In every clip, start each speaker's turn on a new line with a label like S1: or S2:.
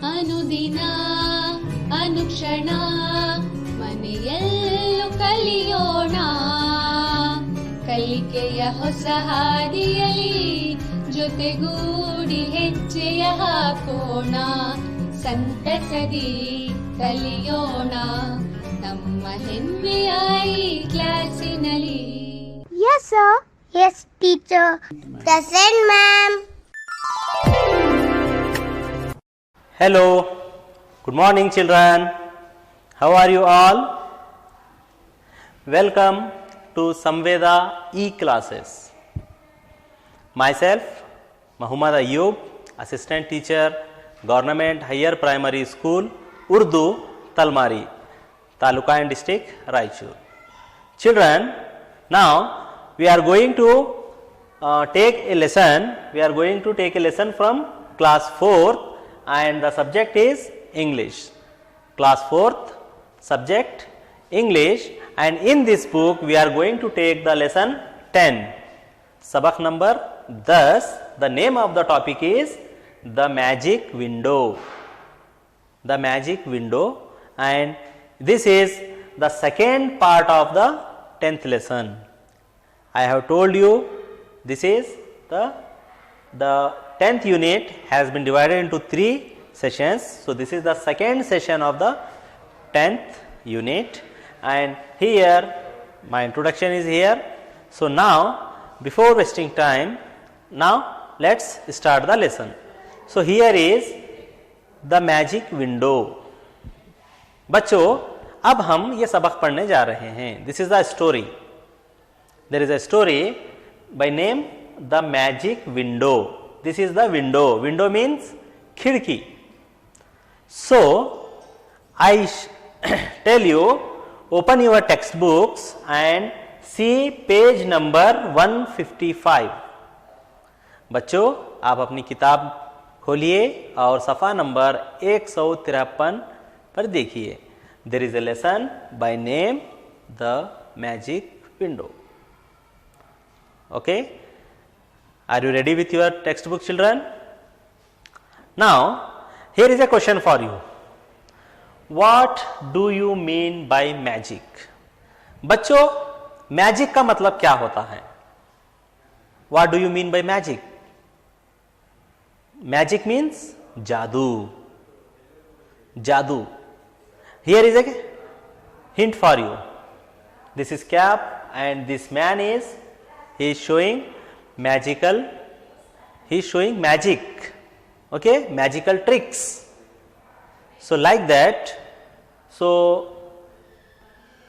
S1: ಅನುದಿನ ಅನುಕ್ಷಣ ಮನೆಯಲ್ಲೂ ಕಲಿಯೋಣ, ಕಲಿಕೆಯ ಹೊಸ ಹಾದಿಯಲಿ ಜೊತೆಗೂಡಿ ಹೆಜ್ಜೆಯ ಹಾಕೋಣ, ಸಂತಸದಿ ಕಲಿಯೋಣ ನಮ್ಮ ಹೆಮ್ಮೆಯ ಈ ಕ್ಲಾಸಿನಲ್ಲಿ.
S2: Yes sir. Yes teacher. Present ma'am.
S3: Hello, good morning children. How are you all? Welcome to Samveda E-classes. Myself, Muhammad Ayub, Assistant Teacher, Government Higher Primary School, Urdu, Talmari, Taluka and District, Raichur. Children, now we are going to take a lesson. We are going to take a lesson from class 4th and the subject is English. Class 4th subject English, and in this book we are going to take the lesson 10. Sabak number 10. The name of the topic is the magic window. The magic window, and this is the second part of the 10th lesson. I have told you this is the 10th unit has been divided into 3 sessions. So this is the second session of the 10th unit, and here my introduction is here. So now, before wasting time, now let's start the lesson. So here is the magic window. बच्चों, अब हम ये सबक पढ़ने जा रहे हैं. This is the story. There is a story by name the magic window. This is the window. Window means khidki. So I tell you, open your textbooks and see page number 155. बच्चों, आप अपनी किताब खोलिए और सफ़ा number 153 पर देखिए. There is a lesson by name the magic window. Okay, are you ready with your textbook, children? Now here is a question for you. What do you mean by magic? बच्चों, magic का मतलब क्या होता है? What do you mean by magic? Magic means जादू. जादू. Here is a hint for you. This is cap and this man is, he is showing magical, he is showing magic, okay, magical tricks. So like that. So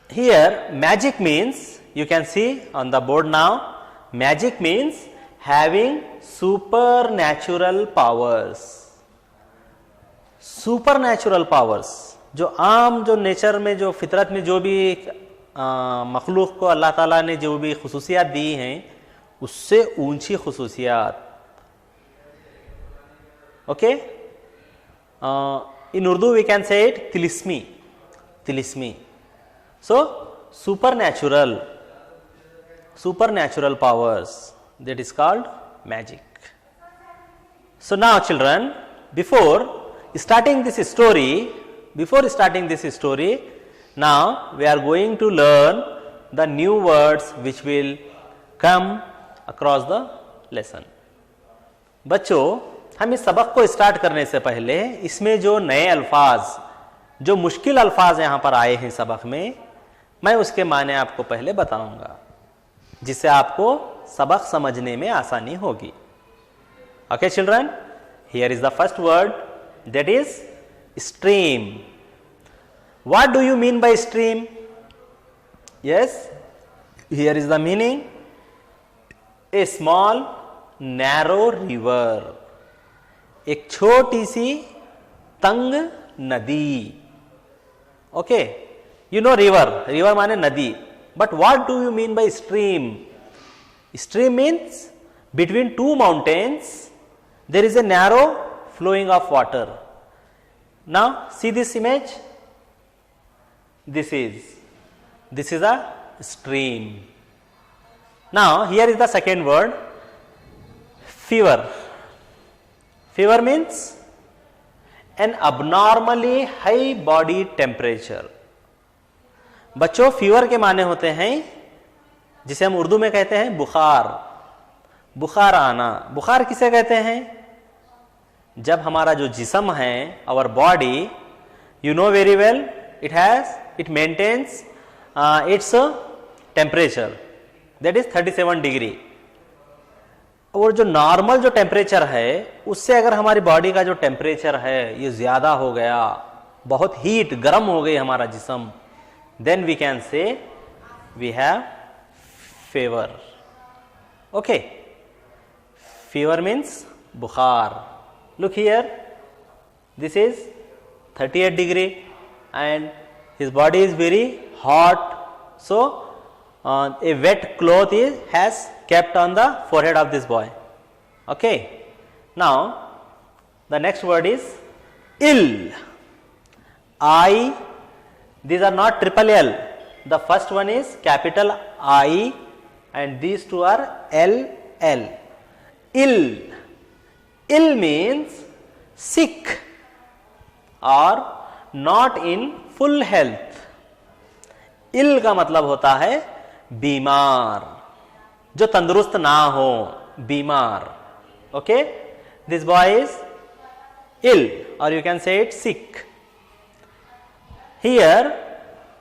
S3: here magic means, you can see on the board now, magic means having supernatural powers. Supernatural powers, जो आम जो nature में, जो फितरत में जो भी मखलूक को अल्लाह ताला ने जो भी खुसूसियात दी हैं, उससे ऊंची खुसूसियात. Okay, in Urdu we can say it तिलिस्मी. तिलिस्मी. So supernatural powers, that is called magic. So now children, before starting this story, now we are going to learn the new words which will come across the lesson. बच्चों, हम इस सबक को start करने से पहले इसमें जो नए अल्फाज, जो मुश्किल अल्फाज यहाँ पर आए हैं सबक में, मैं उसके माने आपको पहले बताऊंगा, जिससे आपको सबक समझने में आसानी होगी. Okay children, here is the first word, that is stream. What do you mean by stream? Yes, here is the meaning. A small narrow river. एक छोटी सी तंग नदी. Okay, you know river माने नदी. But what do you mean by stream? Stream means between two mountains there is a narrow flowing of water. Now see this image. This is a stream. Now here is the second word, fever. Fever means an abnormally high body temperature. बच्चों, fever के माने होते हैं जिसे हम उर्दू में कहते हैं बुखार, बुखार आना. बुखार किसे कहते हैं? जब हमारा जो जिस्म है, our body, you know very well, it maintains its temperature, that is 37 degree. और जो नॉर्मल जो टेम्परेचर है उससे अगर हमारी बॉडी का जो टेम्परेचर है ये ज्यादा हो गया, बहुत हीट, गर्म हो गई हमारा जिस्म, then we can say we have fever. Okay, fever means बुखार. Look here, this is 38 degree and his body is very hot, so a wet cloth has kept on the forehead of this boy. Okay, now the next word is ill. I, these are not triple L, the first one is capital I and these two are LL. Ill, ill means sick or not in full health. इल का मतलब होता है बीमार, जो तंदुरुस्त ना हो, बीमार. Okay, this boy is ill or you can say it sick. Here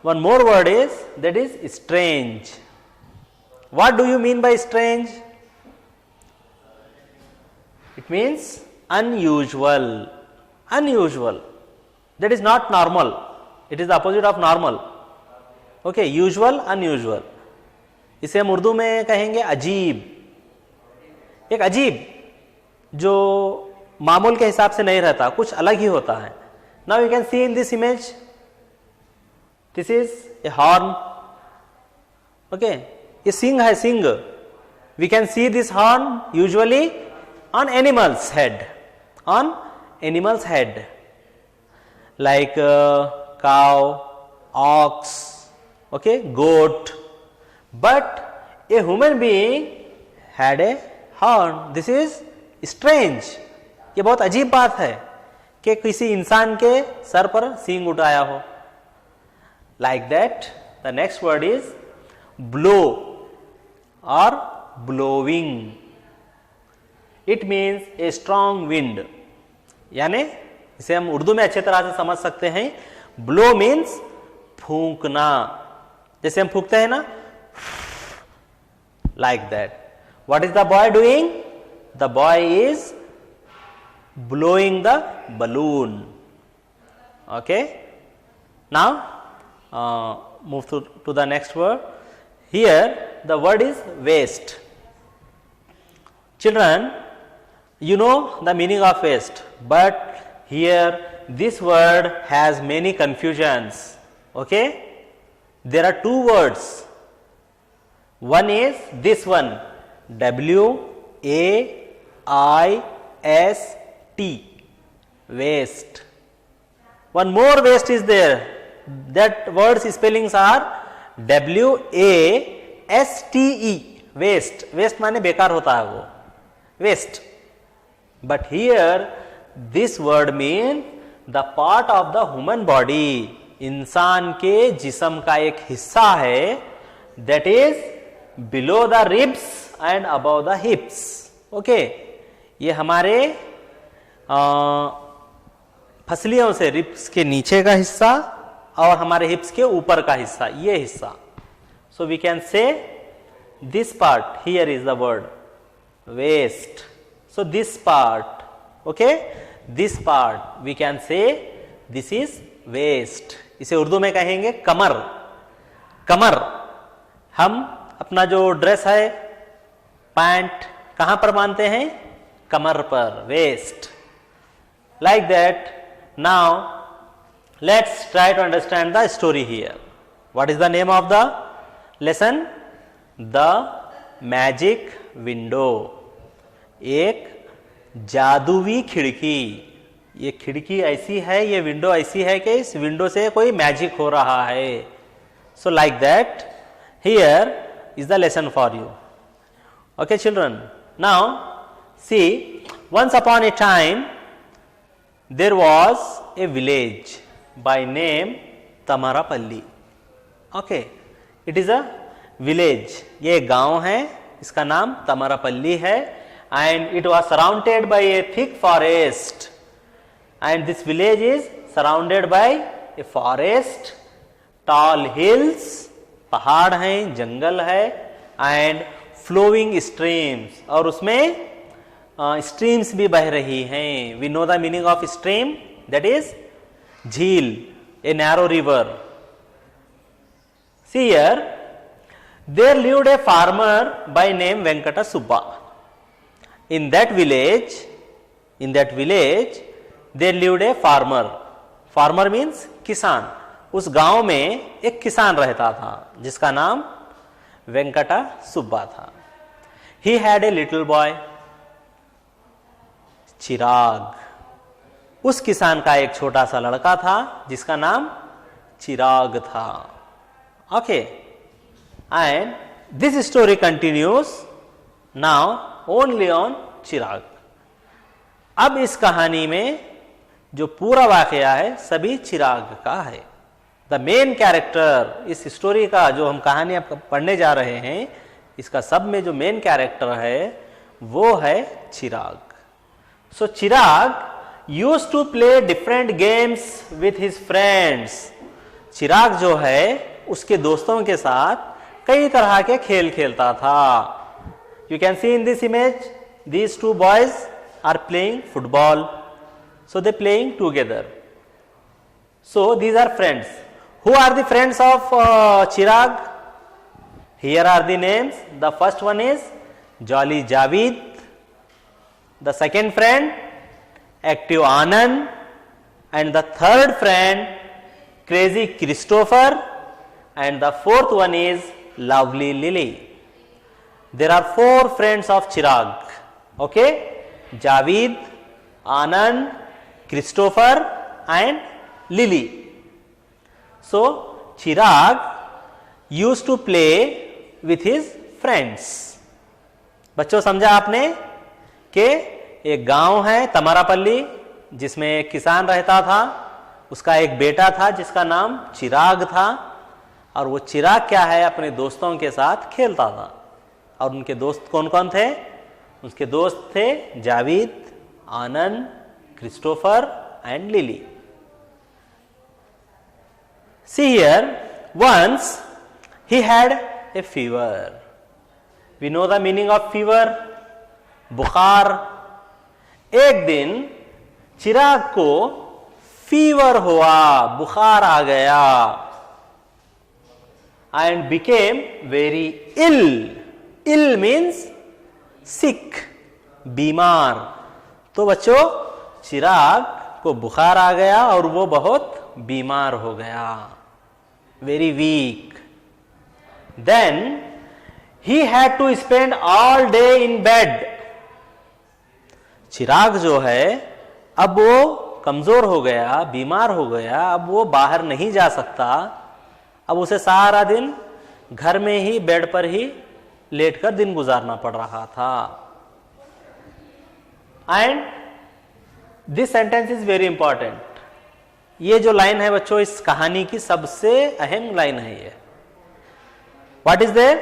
S3: one more word is, that is strange. What do you mean by strange? It means unusual. Unusual, that is not normal, it is the opposite of normal. Okay, usual, unusual. इसे हम उर्दू में कहेंगे अजीब. एक अजीब जो मामूल के हिसाब से नहीं रहता, कुछ अलग ही होता है. Now you can see in this image, this is a horn. Okay, ये सिंग है, सिंग. We can see this horn usually on animal's head, on animal's head, like cow, ox, okay, goat. But a human being had a horn. This is strange. ये बहुत अजीब बात है कि किसी इंसान के सर पर सींग उठाया हो. Like that, the next word is blow or blowing. It means a strong wind. यानी इसे हम उर्दू में अच्छे तरह से समझ सकते हैं. ब्लो मीन्स फूंकना, जैसे हम फूंकते हैं ना, like that. What is the boy doing? The boy is blowing the balloon. Okay, now move to the next word. Here the word is waste. Children, you know the meaning of waste, but here this word has many confusions. Okay, there are two words. One is this one, W-A-I-S-T, waste. One more waste is there. That word's spellings are W-A-S-T-E, waste. Waste माने बेकार होता है वो, waste. But here this word means the part of the human body, इंसान के जिस्म का एक हिस्सा है, that is below the ribs and above the hips. Okay, ये हमारे फसलियों से रिब्स के नीचे का हिस्सा और हमारे हिप्स के ऊपर का हिस्सा, ये हिस्सा. So we can say this part, here is the word waist. So this part, okay, this part we can say this is waist. इसे उर्दू में कहेंगे कमर. कमर, हम अपना जो ड्रेस है, पैंट कहां पर बांधते हैं? कमर पर, waist. Like that. Now let's try to understand the story here. What is the name of the lesson? The magic window. एक जादुई खिड़की. ये खिड़की ऐसी है, ये विंडो ऐसी है कि इस विंडो से कोई मैजिक हो रहा है. सो like that, here is the lesson for you. Okay children, now see, once upon a time there was a village by name Tamarapalli. Okay, it is a village. ये एक गांव है, इसका नाम तमरापल्ली है, and it was surrounded by a thick forest. And this village is surrounded by a forest, tall hills, पहाड़ हैं, जंगल है, and flowing streams. और उसमें streams भी बह रही हैं. We know the meaning of stream, that is झील, a narrow river. See here, there lived a farmer by name Venkata Subba. In that village, there lived a farmer. Farmer means किसान. उस गांव में एक किसान रहता था जिसका नाम वेंकटा सुब्बा था. He had a little boy, चिराग. उस किसान का एक छोटा सा लड़का था जिसका नाम चिराग था. Okay, and this story continues now only on चिराग. अब इस कहानी में जो पूरा वाकया है सभी चिराग का है. द मेन कैरेक्टर, इस स्टोरी का जो हम कहानी आप पढ़ने जा रहे हैं, इसका सब में जो मेन कैरेक्टर है वो है Chirag. So Chirag used to play different games with his friends. Chirag जो है उसके दोस्तों के साथ कई तरह के खेल खेलता था. You can see in this image, these two boys are playing football. So they playing together. So these are friends. Who are the friends of Chirag? Here are the names. The first one is Jolly Javid. The second friend, Active Anand. And the third friend, Crazy Christopher. And the fourth one is Lovely Lily. There are 4 friends of Chirag. Okay, Javid, Anand, Christopher and Lily. So Chirag used to play with his friends. बच्चों समझा आपने कि एक गांव है तमरापल्ली जिसमें एक किसान रहता था, उसका एक बेटा था जिसका नाम चिराग था, और वो चिराग क्या है अपने दोस्तों के साथ खेलता था. और उनके दोस्त कौन कौन थे? उसके दोस्त थे Javed, Anand, Christopher and Lily. See here, once he had a fever. We know the meaning of fever, बुखार. एक दिन चिराग को फीवर हुआ, बुखार आ गया, and became very ill. Ill means sick, बीमार. तो बच्चों चिराग को बुखार आ गया और वो बहुत बीमार हो गया, very weak. Then he had to spend all day in bed. चिराग जो है अब वो कमजोर हो गया, बीमार हो गया, अब वो बाहर नहीं जा सकता. अब उसे सारा दिन घर में ही बेड पर ही लेटकर दिन गुजारना पड़ रहा था. And this sentence is very important. ये जो लाइन है बच्चों इस कहानी की सबसे अहम लाइन है ये. What is there?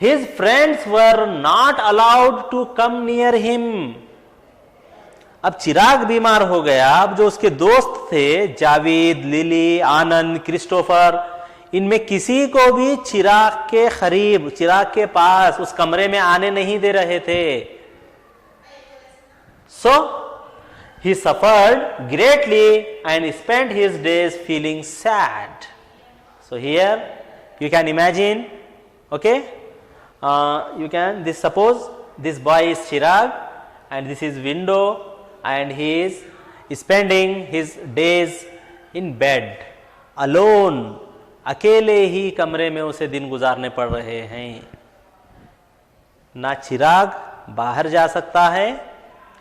S3: His friends were not allowed to come near him. अब चिराग बीमार हो गया, अब जो उसके दोस्त थे जावेद, लिली, आनंद, क्रिस्टोफर, इनमें किसी को भी चिराग के करीब, चिराग के पास उस कमरे में आने नहीं दे रहे थे. So he suffered greatly and spent his days feeling sad. So here you can imagine, okay, you can suppose this boy is Chirag and this is window and he is spending his days in bed alone. अकेले ही कमरे में उसे दिन गुजारने पड़ रहे हैं. ना चिराग बाहर जा सकता है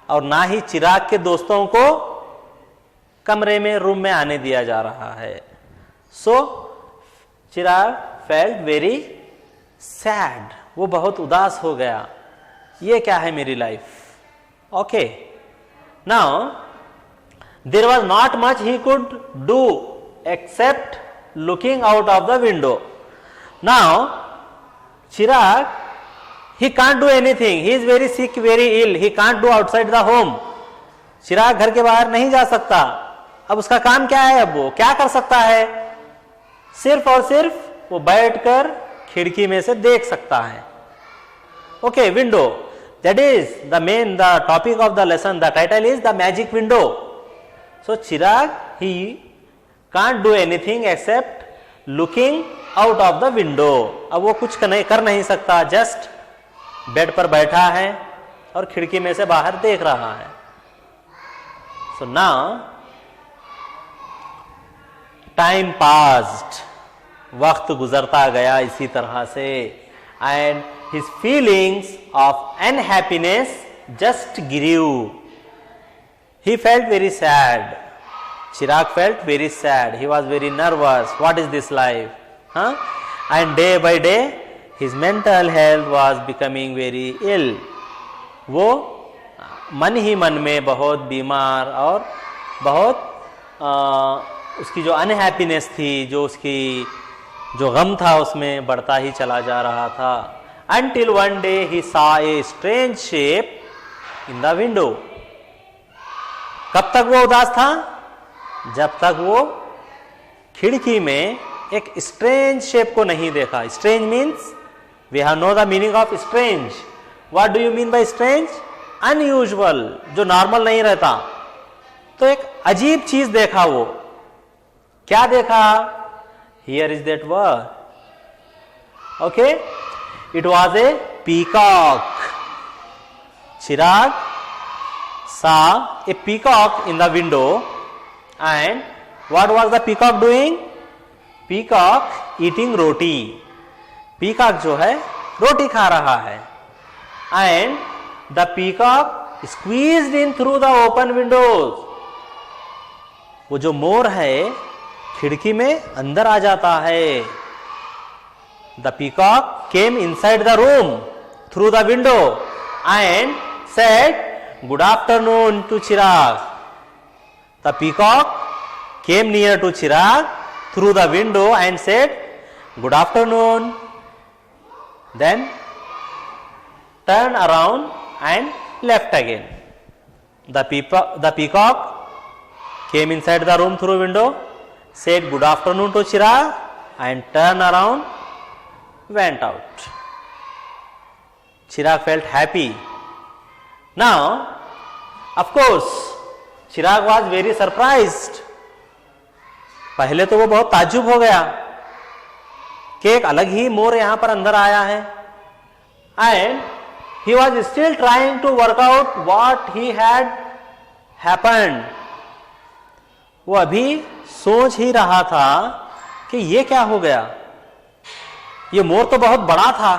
S3: और ना ही चिराग के दोस्तों को कमरे में, रूम में आने दिया जा रहा है. सो चिराग फेल्ट वेरी सैड. वो बहुत उदास हो गया. ये क्या है मेरी life. Okay, now There was not much he could do except looking out of the window. Now Chirag, he can't do anything. He is very sick, very ill. He can't do outside the home. चिराग घर के बाहर नहीं जा सकता. अब उसका काम क्या है? अब वो क्या कर सकता है? सिर्फ और सिर्फ वो बैठकर खिड़की में से देख सकता है. Okay, window. That is the topic of the lesson. The title is the magic window. So Chirag, he can't do anything except looking out of the window. अब वो कुछ कर नहीं सकता, जस्ट बेड पर बैठा है और खिड़की में से बाहर देख रहा है. So now time passed. वक्त गुजरता गया इसी तरह से. And his feelings of unhappiness just grew. He felt very sad. Chirag felt very sad. He was very nervous. What is this life? Huh? And day by day, his mental health was becoming very ill. वो मन ही मन में बहुत बीमार और बहुत उसकी जो अनहैप्पीनेस थी, जो उसकी जो गम था, उसमें बढ़ता ही चला जा रहा था. Until one day he saw a strange shape in the window. कब तक वो उदास था? जब तक वो खिड़की में एक स्ट्रेंज शेप को नहीं देखा. Strange means, we have no the meaning of strange. What do you mean by strange? Unusual, जो नॉर्मल नहीं रहता. तो एक अजीब चीज देखा वो. क्या देखा? Here is that word. Okay, it was a peacock. Chirag saw a peacock in the window, and what was the peacock doing? Peacock eating roti. Peacock जो है रोटी खा रहा है. And the peacock squeezed in through the open windows. वो जो मोर है खिड़की में अंदर आ जाता है. The peacock came inside the room through the window and said, "Good afternoon to Chirag." The peacock came near to Chirag through the window and said, "Good afternoon." Then turned around and left again. The peacock came inside the room through window, said good afternoon to Chirag, and turned around, went out. Chirag felt happy. Now, of course, Chirag was very surprised. पहले तो वो बहुत ताज्जुब हो गया कि एक अलग ही मोर यहां पर अंदर आया है. And he was still trying to work out what he had happened. वो अभी सोच ही रहा था कि ये क्या हो गया. ये मोर तो बहुत बड़ा था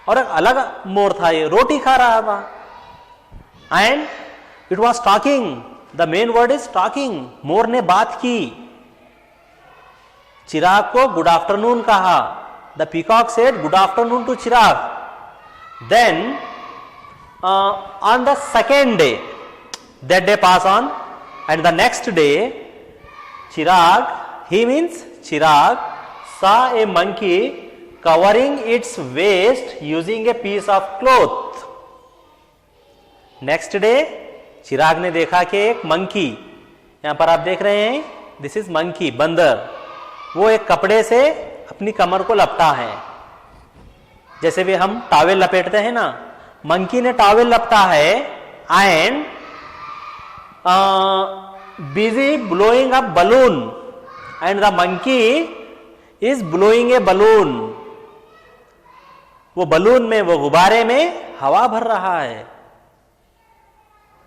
S3: और एक अलग मोर था, ये रोटी खा रहा था. And it was talking. The main word is talking. मोर ने बात की. चिराग को गुड आफ्टरनून कहा. The peacock said good afternoon to Chirag. Then on the second day, that day pass on, and the next day Chirag, he means Chirag, saw a monkey covering its waist using a piece of cloth. Next day, चिराग ने देखा कि एक monkey, यहां पर आप देख रहे हैं, दिस इज मंकी, बंदर, वो एक कपड़े से अपनी कमर को लपटा है. जैसे भी हम टॉवेल लपेटते हैं ना, मंकी ने टॉवेल लपटा है. And busy blowing a balloon, and the monkey is blowing a balloon. वो बलून में, वो गुब्बारे में हवा भर रहा है.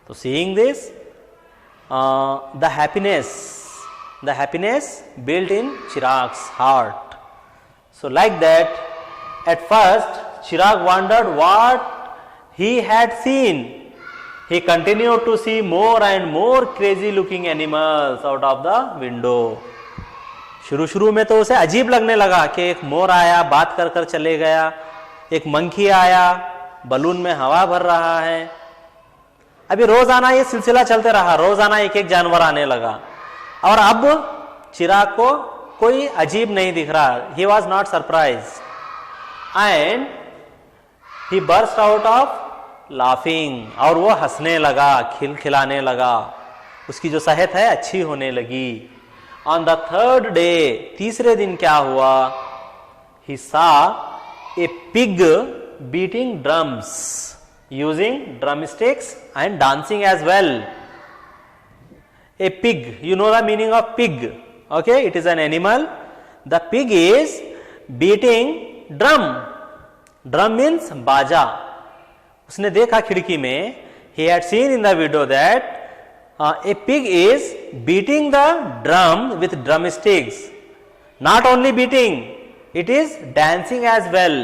S3: तो seeing this, the happiness built in Chirag's heart. So like that, at first Chirag wondered what he had seen. He continued to see more and more crazy looking animals out of the window. शुरू में तो उसे अजीब लगने लगा कि एक मोर आया, बात कर कर चले गया, एक मंकी आया, बलून में हवा भर रहा है. अभी रोजाना ये सिलसिला चलते रहा, रोजाना एक एक जानवर आने लगा और अब चिराग को कोई अजीब नहीं दिख रहा. He was not surprise and he burst out of laughing, और वो हंसने लगा, खिलखिलाने लगा, उसकी जो सेहत है अच्छी होने लगी. ऑन द थर्ड डे, तीसरे दिन क्या हुआ? ही सा ए pig beating drums using drumsticks and dancing as well. A pig, you know the meaning of pig, okay? It is an animal. The pig is beating drum. Drum means baja. उसने देखा खिड़की में, he had seen in the video that a pig is beating the drum with drumsticks. Not only beating, it is dancing as well.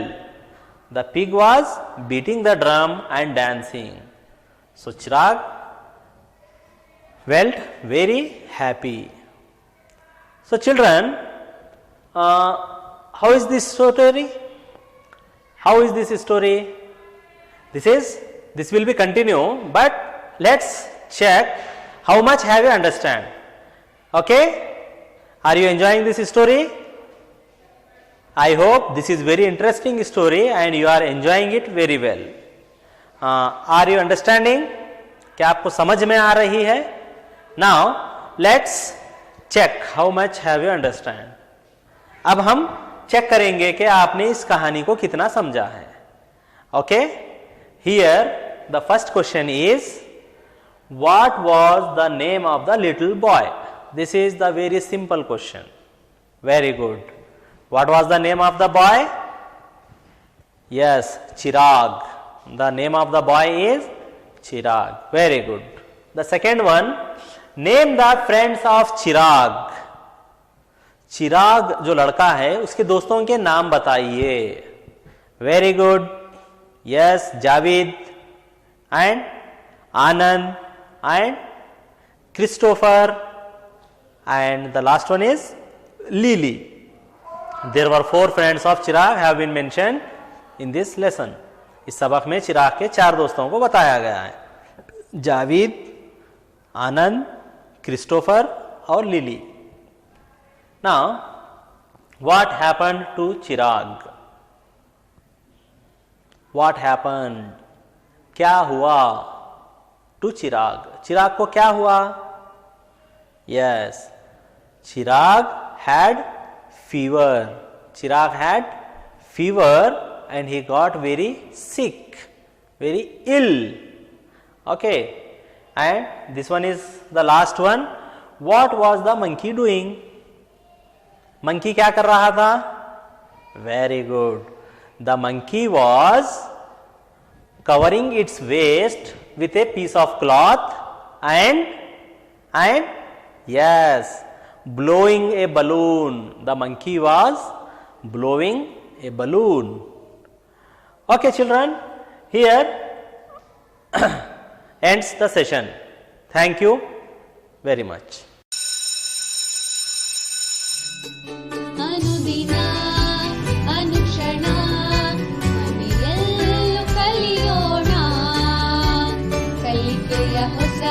S3: The pig was beating the drum and dancing. So Chirag felt very happy. So children, how is this story? How is this story? This will be continue, but let's check how much have you understand. Okay? Are you enjoying this story? I hope this is very interesting story and you are enjoying it very well. Are you understanding? क्या आपको समझ में आ रही है? Now let's check how much have you understand. अब हम check करेंगे कि आपने इस कहानी को कितना समझा है. Okay? Here the first question is, what was the name of the little boy? This is the very simple question. Very good. What was the name of the boy? Yes, Chirag. The name of the boy is Chirag. Very good. The second one, name the friends of Chirag. चिराग जो लड़का है उसके दोस्तों के नाम बताइए. Very good. Yes, Javid and Anand and Christopher and the last one is Lily. There were 4 friends of Chirag have been mentioned in this lesson. इस सबक में चिराग के 4 दोस्तों को बताया गया है, जावेद, आनंद, क्रिस्टोफर और lily. Now, what happened to Chirag? What happened? क्या हुआ? To Chirag. चिराग को क्या हुआ? Yes, Chirag had fever. Chirag had fever and he got very sick, very ill. Okay, and this one is the last one. What was the monkey doing? Monkey क्या कर रहा था? Very good. The monkey was covering its waist with a piece of cloth and yes, blowing a balloon. The monkey was blowing a balloon. Okay children, here ends the session. Thank you very much.
S1: ಅನುದಿನ ಅನುಕ್ಷಣ ಮನೆಯಲ್ಲೂ ಕಲಿಯೋಣ, ಕಲಿಕೆಯ ಹೊಸ